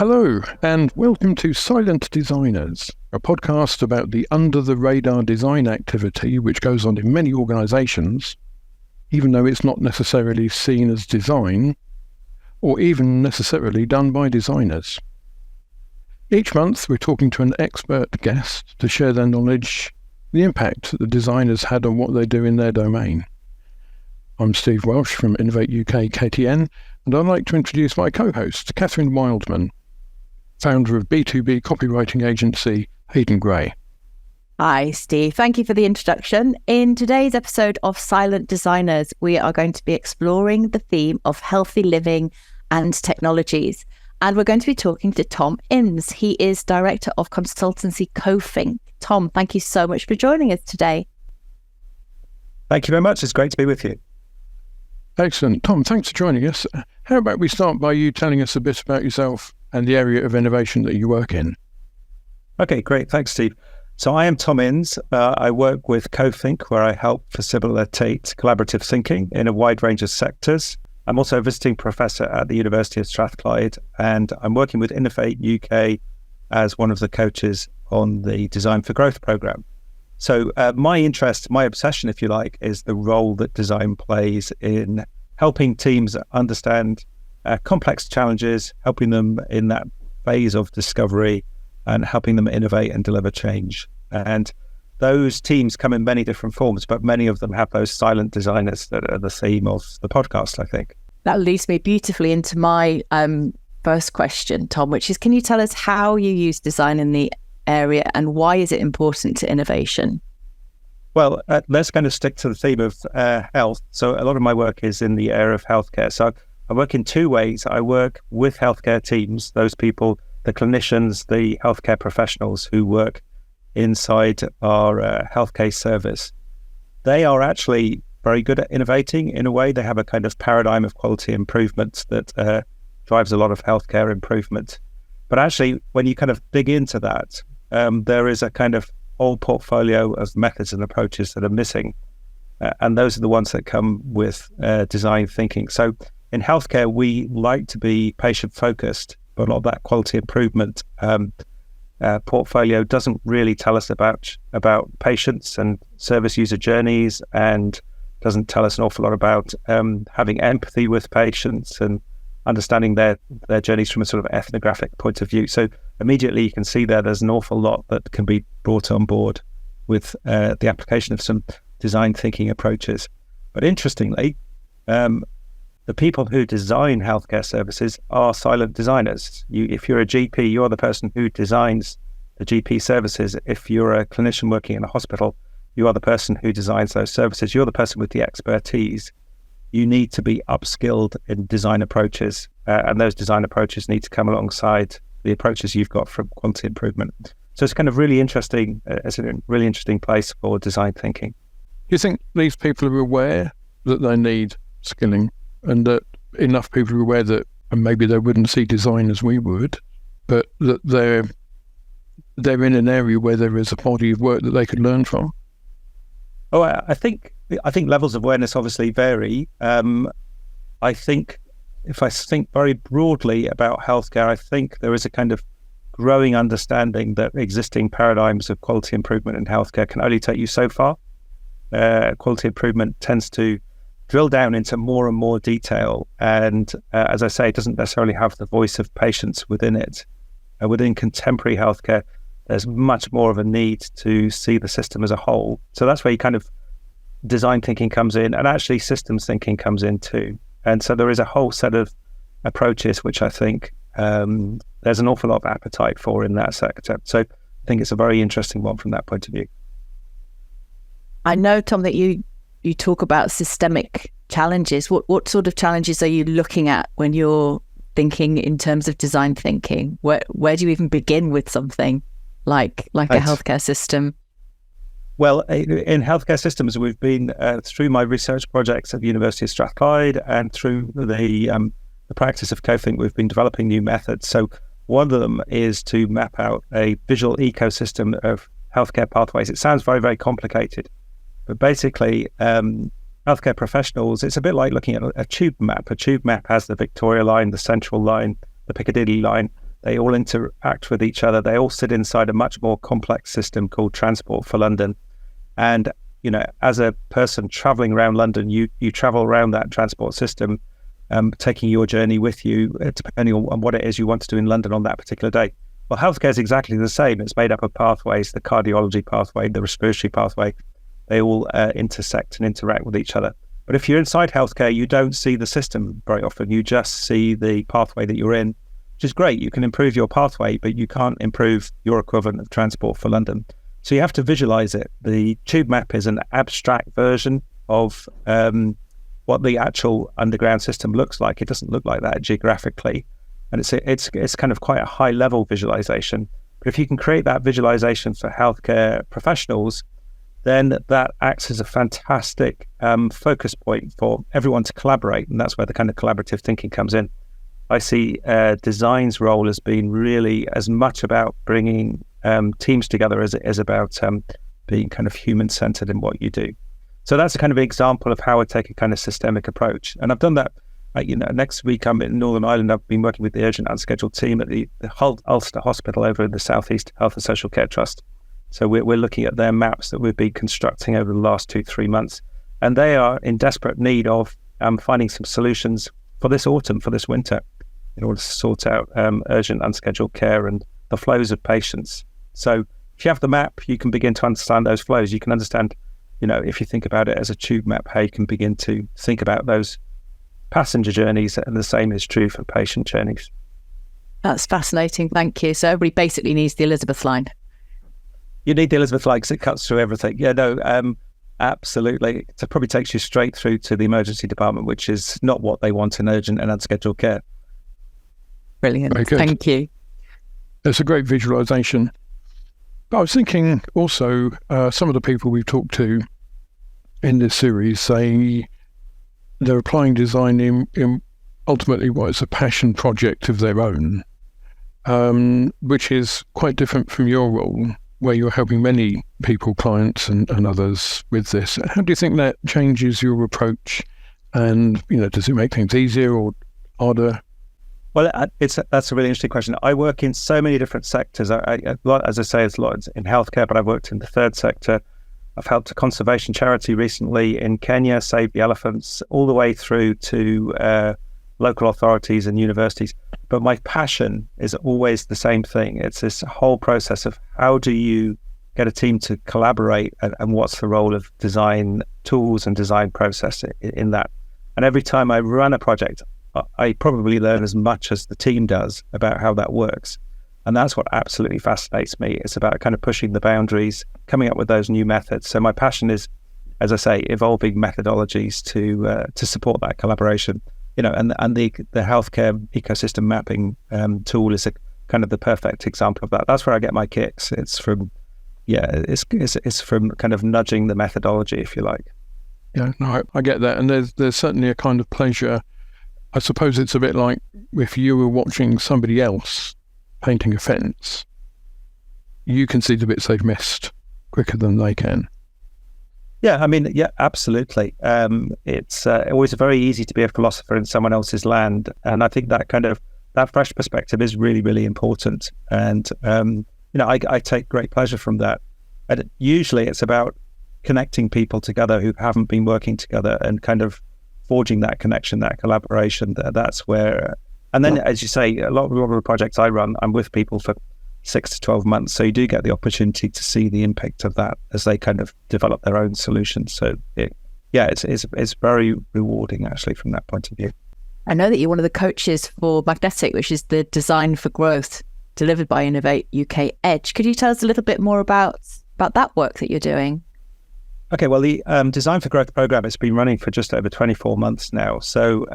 Hello, and welcome to Silent Designers, a podcast about the under-the-radar design activity which goes on in many organisations, even though it's not necessarily seen as design, or even necessarily done by designers. Each month we're talking to an expert guest to share their knowledge, the impact that the designers had on what they do in their domain. I'm Steve Welsh from Innovate UK KTN, and I'd like to introduce my co-host, Catherine Wildman, founder of B2B copywriting agency Hayden Gray. Hi, Steve. Thank you for the introduction. In today's episode of Silent Designers, we are going to be exploring the theme of healthy living and technologies. And we're going to be talking to Tom Innes. He is Director of Consultancy Cofink. Tom, thank you so much for joining us today. Thank you very much. It's great to be with you. Excellent. Tom, thanks for joining us. How about we start by you telling us a bit about yourself and the area of innovation that you work in? Okay, great. Thanks, Steve. So I am Tom Innes. I work with Cofink, where I help facilitate collaborative thinking in a wide range of sectors. I'm also a visiting professor at the University of Strathclyde, and I'm working with Innovate UK as one of the coaches on the Design for Growth programme. So my interest, my obsession, if you like, is the role that design plays in helping teams understand complex challenges, helping them in that phase of discovery and helping them innovate and deliver change. And those teams come in many different forms, but many of them have those silent designers that are the theme of the podcast, I think. That leads me beautifully into my first question, Tom, which is, can you tell us how you use design in the area and why is it important to innovation? Well, let's kind of stick to the theme of health. So a lot of my work is in the area of healthcare. So I work in two ways. I work with healthcare teams, those people, the clinicians, the healthcare professionals who work inside our healthcare service. They are actually very good at innovating in a way. They have a kind of paradigm of quality improvement that drives a lot of healthcare improvement. But actually, when you kind of dig into that, there is a kind of whole portfolio of methods and approaches that are missing. And those are the ones that come with design thinking. So in healthcare, we like to be patient-focused, but a lot of that quality improvement portfolio doesn't really tell us about patients and service user journeys, and doesn't tell us an awful lot about having empathy with patients and understanding their journeys from a sort of ethnographic point of view. So immediately you can see there's an awful lot that can be brought on board with the application of some design thinking approaches. But interestingly, the people who design healthcare services are silent designers. If you're a GP, you're the person who designs the GP services. If you're a clinician working in a hospital, you are the person who designs those services. You're the person with the expertise. You need to be upskilled in design approaches, and those design approaches need to come alongside the approaches you've got from quality improvement. So it's kind of really interesting. It's a really interesting place for design thinking. Do you think these people are aware that they need skilling, and that enough people are aware that, and maybe they wouldn't see design as we would, but that they're in an area where there is a body of work that they could learn from? Oh, I think levels of awareness obviously vary. I think if I think very broadly about healthcare, I think there is a kind of growing understanding that existing paradigms of quality improvement in healthcare can only take you so far. Quality improvement tends to drill down into more and more detail, and as I say, it doesn't necessarily have the voice of patients within it. Within contemporary healthcare, there's much more of a need to see the system as a whole. So that's where you kind of design thinking comes in, and actually systems thinking comes in too. And so there is a whole set of approaches which I think there's an awful lot of appetite for in that sector. So I think it's a very interesting one from that point of view. I know, Tom, that you talk about systemic challenges. What sort of challenges are you looking at when you're thinking in terms of design thinking? Where do you even begin with something like a healthcare system? Well, in healthcare systems, we've been through my research projects at the University of Strathclyde and through the practice of Cofink, we've been developing new methods. So one of them is to map out a visual ecosystem of healthcare pathways. It sounds very, very complicated, but basically, healthcare professionals, it's a bit like looking at a tube map. A tube map has the Victoria line, the Central line, the Piccadilly line. They all interact with each other. They all sit inside a much more complex system called Transport for London. And, as a person traveling around London, you travel around that transport system, taking your journey with you, depending on what it is you want to do in London on that particular day. Well, healthcare is exactly the same. It's made up of pathways, the cardiology pathway, the respiratory pathway. They all intersect and interact with each other. But if you're inside healthcare, you don't see the system very often. You just see the pathway that you're in, which is great. You can improve your pathway, but you can't improve your equivalent of Transport for London. So you have to visualize it. The tube map is an abstract version of what the actual underground system looks like. It doesn't look like that geographically. And it's kind of quite a high level visualization. But if you can create that visualization for healthcare professionals, then that acts as a fantastic focus point for everyone to collaborate. And that's where the kind of collaborative thinking comes in. I see design's role as being really as much about bringing teams together as it is about being kind of human-centered in what you do. So that's a kind of example of how I take a kind of systemic approach. And I've done that. Next week I'm in Northern Ireland. I've been working with the urgent unscheduled team at the Ulster Hospital over in the South East Health and Social Care Trust. So we're looking at their maps that we've been constructing over the last 2-3 months. And they are in desperate need of finding some solutions for this autumn, for this winter, in order to sort out urgent unscheduled care and the flows of patients. So if you have the map, you can begin to understand those flows. You can understand, if you think about it as a tube map, how you can begin to think about those passenger journeys, and the same is true for patient journeys. That's fascinating. Thank you. So everybody basically needs the Elizabeth line. You need the Elizabeth line because it cuts through everything. Absolutely. It probably takes you straight through to the emergency department, which is not what they want in urgent and unscheduled care. Brilliant. Thank you. It's a great visualization. But I was thinking also, some of the people we've talked to in this series say they're applying design in ultimately what is a passion project of their own, which is quite different from your role, where you're helping many people, clients and others with this. How do you think that changes your approach? And, does it make things easier or harder? Well, that's a really interesting question. I work in so many different sectors. As I say, it's a lot in healthcare, but I've worked in the third sector. I've helped a conservation charity recently in Kenya save the elephants, all the way through to local authorities and universities. But my passion is always the same thing. It's this whole process of how do you get a team to collaborate, and what's the role of design tools and design process in that. And every time I run a project, I probably learn as much as the team does about how that works. And that's what absolutely fascinates me. It's about kind of pushing the boundaries, coming up with those new methods. So my passion is, as I say, evolving methodologies to support that collaboration. And the healthcare ecosystem mapping tool is a kind of the perfect example of that. That's where I get my kicks. It's from kind of nudging the methodology, if you like. Yeah, no, I get that. And there's certainly a kind of pleasure. I suppose it's a bit like if you were watching somebody else painting a fence, you can see the bits they've missed quicker than they can. Yeah, absolutely. It's always very easy to be a philosopher in someone else's land. And I think that fresh perspective is really, really important. And, I take great pleasure from that. And usually it's about connecting people together who haven't been working together and kind of forging that connection, that collaboration. That's where, and then as you say, a lot of the projects I run, I'm with people for 6 to 12 months. So you do get the opportunity to see the impact of that as they kind of develop their own solutions. So it's very rewarding actually from that point of view. I know that you're one of the coaches for Magnetic, which is the Design for Growth delivered by Innovate UK Edge. Could you tell us a little bit more about that work that you're doing? Okay, well, the Design for Growth program has been running for just over 24 months now. So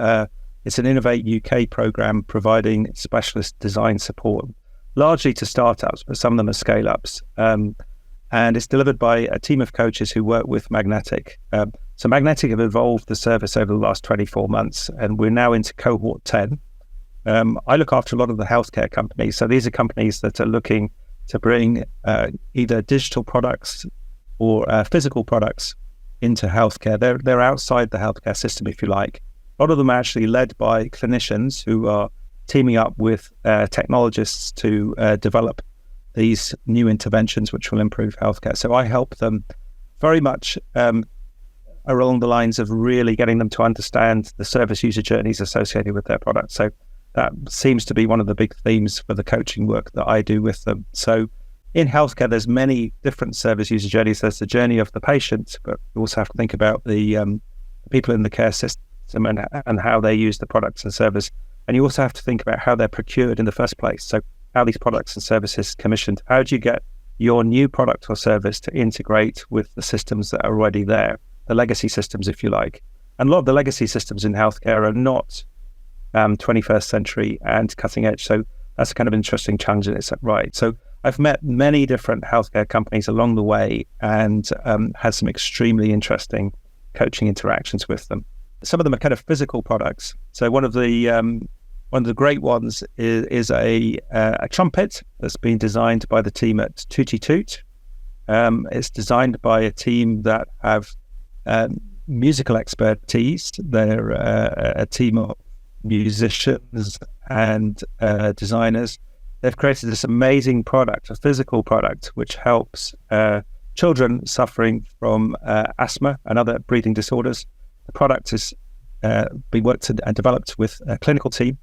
it's an Innovate UK program providing specialist design support, largely to startups, but some of them are scale-ups. And it's delivered by a team of coaches who work with Magnetic. So Magnetic have evolved the service over the last 24 months, and we're now into cohort 10. I look after a lot of the healthcare companies. So these are companies that are looking to bring either digital products or physical products into healthcare. They're outside the healthcare system, if you like. A lot of them are actually led by clinicians who are teaming up with technologists to develop these new interventions which will improve healthcare. So I help them very much along the lines of really getting them to understand the service user journeys associated with their products. So that seems to be one of the big themes for the coaching work that I do with them. So in healthcare, there's many different service user journeys. There's the journey of the patient, but you also have to think about the people in the care system and how they use the products and service. And you also have to think about how they're procured in the first place. So how these products and services commissioned. How do you get your new product or service to integrate with the systems that are already there, the legacy systems, if you like? And a lot of the legacy systems in healthcare are not 21st century and cutting edge. So that's a kind of interesting challenge in its right. So I've met many different healthcare companies along the way and had some extremely interesting coaching interactions with them. Some of them are kind of physical products. So one of the great ones is a trumpet that's been designed by the team at Tootie Toot. It's designed by a team that have musical expertise. They're a team of musicians and designers. They've created this amazing product, a physical product, which helps children suffering from asthma and other breathing disorders. The product has been worked and developed with a clinical team,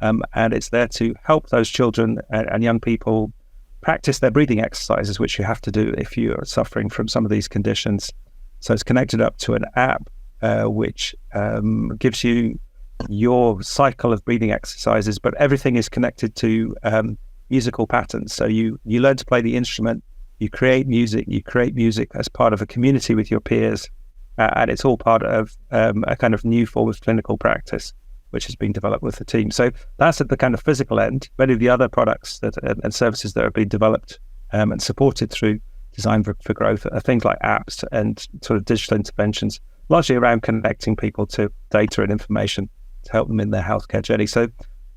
and it's there to help those children and young people practice their breathing exercises, which you have to do if you are suffering from some of these conditions. So it's connected up to an app which gives you your cycle of breathing exercises, but everything is connected to musical patterns. So you learn to play the instrument, you create music as part of a community with your peers, and it's all part of a kind of new form of clinical practice, which has been developed with the team. So that's at the kind of physical end. Many of the other products and services that have been developed and supported through Design for Growth are things like apps and sort of digital interventions, largely around connecting people to data and information to help them in their healthcare journey. So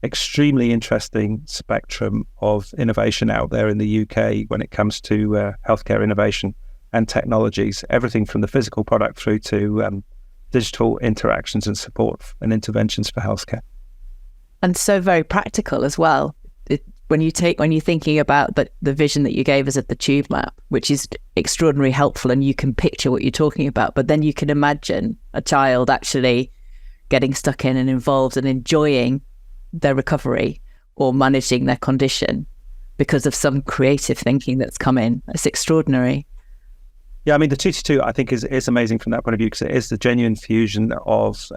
extremely interesting spectrum of innovation out there in the UK when it comes to healthcare innovation and technologies, everything from the physical product through to digital interactions and support and interventions for healthcare. And so very practical as well. When you're thinking about the vision that you gave us of the tube map, which is extraordinarily helpful, and you can picture what you're talking about, but then you can imagine a child actually getting stuck in and involved and enjoying their recovery or managing their condition because of some creative thinking that's come in. It's extraordinary. Yeah, I mean, the 222 I think is amazing from that point of view because it is the genuine fusion of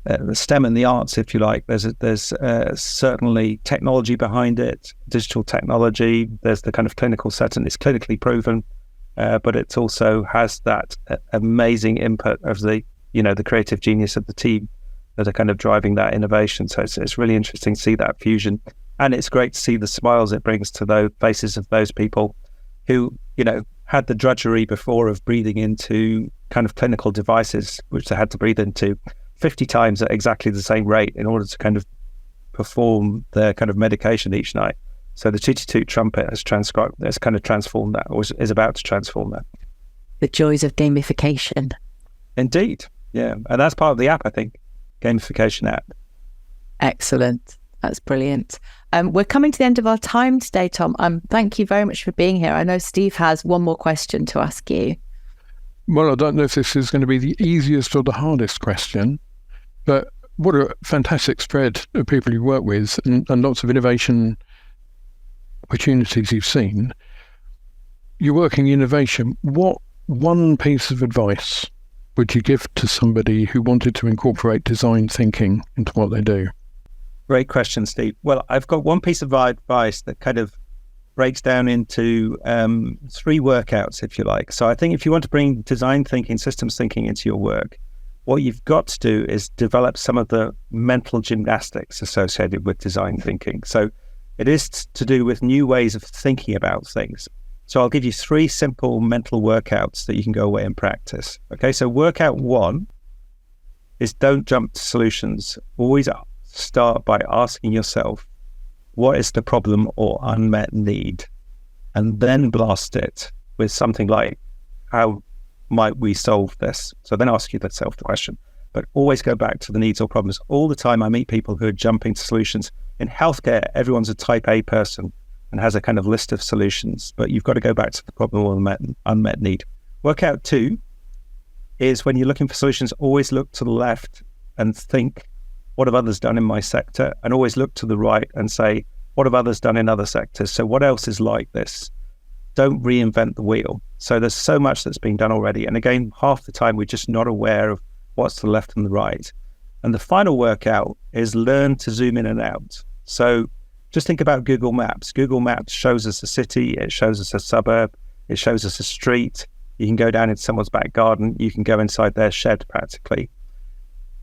the STEM and the arts, if you like. There's certainly technology behind it, digital technology. There's the kind of clinical setting. It's clinically proven, but it also has that amazing input of the creative genius of the team that are kind of driving that innovation. So it's really interesting to see that fusion, and it's great to see the smiles it brings to the faces of those people who had the drudgery before of breathing into kind of clinical devices, which they had to breathe into 50 times at exactly the same rate in order to kind of perform their kind of medication each night. So the Tootie Toot trumpet has kind of transformed that, or is about to transform that. The joys of gamification. Indeed, yeah. And that's part of the app, I think, gamification app. Excellent. That's brilliant. We're coming to the end of our time today, Tom. Thank you very much for being here. I know Steve has one more question to ask you. Well, I don't know if this is going to be the easiest or the hardest question, but what a fantastic spread of people you work with and lots of innovation opportunities you've seen. You're working in innovation. What one piece of advice would you give to somebody who wanted to incorporate design thinking into what they do? Great question, Steve. Well, I've got one piece of advice that kind of breaks down into 3 workouts, if you like. So I think if you want to bring design thinking, systems thinking into your work, what you've got to do is develop some of the mental gymnastics associated with design thinking. So it is to do with new ways of thinking about things. So I'll give you 3 simple mental workouts that you can go away and practice. Okay, so workout 1 is don't jump to solutions. Always start by asking yourself, what is the problem or unmet need? And then blast it with something like, how might we solve this? So then ask yourself the question, but always go back to the needs or problems. All the time I meet people who are jumping to solutions. In healthcare, everyone's a type A person and has a kind of list of solutions, but you've got to go back to the problem or unmet need. Workout 2 is when you're looking for solutions, always look to the left and think, what have others done in my sector? And always look to the right and say, what have others done in other sectors? So what else is like this? Don't reinvent the wheel. So there's so much that's been done already. And again, half the time we're just not aware of what's to the left and the right. And the final workout is learn to zoom in and out. So just think about Google Maps. Google Maps shows us a city, it shows us a suburb, it shows us a street. You can go down into someone's back garden, you can go inside their shed practically.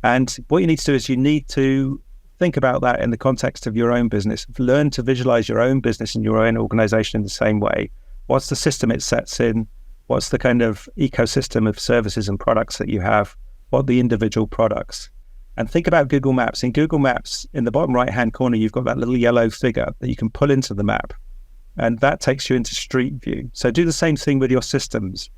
And what you need to do is you need to think about that in the context of your own business. Learn to visualize your own business and your own organization in the same way. What's the system it sets in? What's the kind of ecosystem of services and products that you have? What are the individual products? And think about Google Maps. In Google Maps, in the bottom right-hand corner, you've got that little yellow figure that you can pull into the map. And that takes you into Street View. So do the same thing with your systems.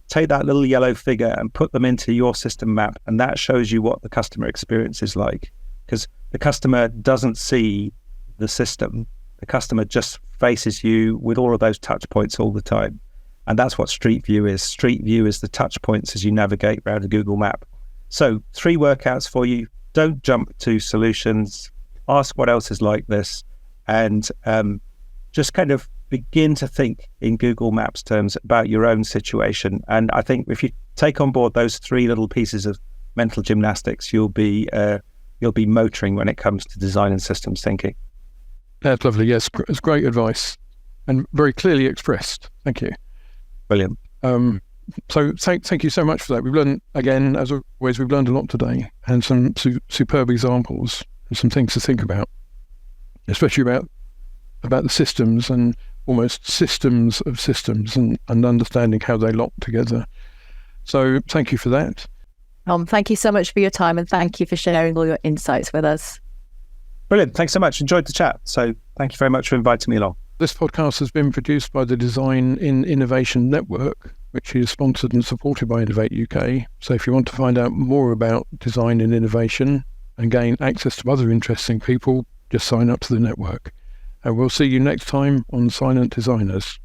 Take that little yellow figure and put them into your system map. And that shows you what the customer experience is like. Because the customer doesn't see the system. The customer just faces you with all of those touch points all the time. And that's what Street View is. Street View is the touch points as you navigate around a Google map. So 3 workouts for you. Don't jump to solutions. Ask what else is like this. And just kind of begin to think in Google Maps terms about your own situation. And I think if you take on board those 3 little pieces of mental gymnastics, you'll be motoring when it comes to design and systems thinking. That's lovely. Yes, it's great advice and very clearly expressed. Thank you. Brilliant. So thank you so much for that. We've learned, again, as always, we've learned a lot today and some superb examples and some things to think about, especially about the systems and almost systems of systems and understanding how they lock together. So thank you for that. Thank you so much for your time and thank you for sharing all your insights with us. Brilliant. Thanks so much. Enjoyed the chat. So thank you very much for inviting me along. This podcast has been produced by the Design in Innovation Network, which is sponsored and supported by Innovate UK. So if you want to find out more about design and innovation and gain access to other interesting people, just sign up to the network. And we'll see you next time on Silent Designers.